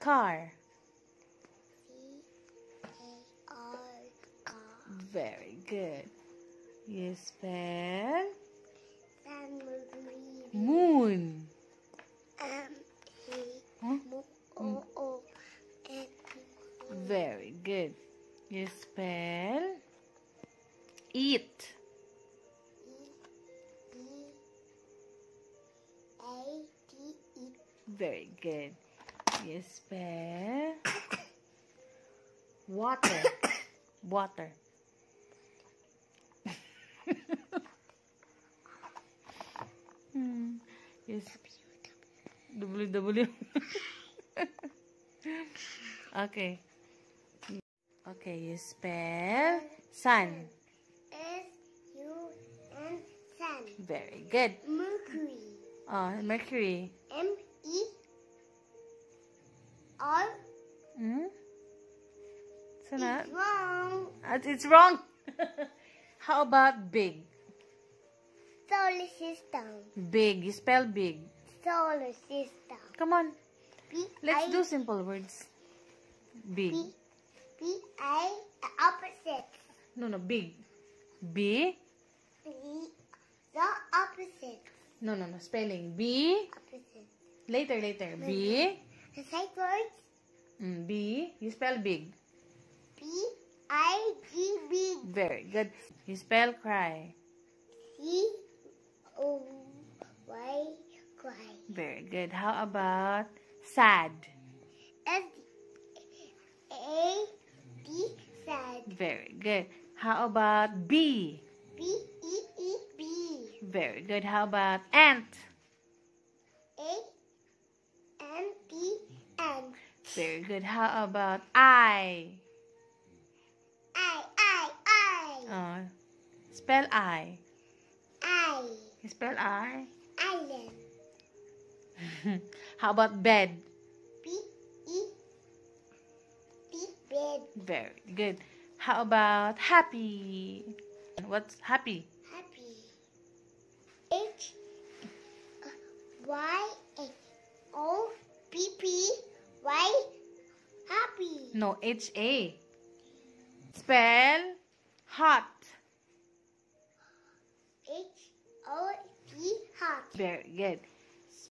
car? C-A-R, car. Very good. You spell moon. Huh? M-A-M-O-O-N. Very good. You spell eat. E-E-A-T-E. Very good. You spell water. Water. Yes. WW. Okay. Okay, you spell sun. S-U-N, sun. Very good. Mercury. Mercury. M-E-R. So na? It's wrong. It's wrong. How about big? Solar system. Big. You spell big. Solar system. Come on. P Let's I do simple words. Big. P-I, opposite. No, big. B. P, the opposite. No. Spelling. B. Opposite. Later. B. The side words. B. You spell big. P-I-G-B. Very good. You spell cry. C-O-Y, cry. Very good. How about sad? S-A-D, sad. Very good. How about bee? B-E-E-B. Very good. How about ant? A-N-T, ant. Very good. How about eye? I. Spell eye. I. You spell eye? Island. How about bed? B-E-D, bed. Very good. How about happy? What's happy? Happy. H-Y-O-P-P-Y, happy. No, H-A. Spell hot. H-O-T, hot. Very good.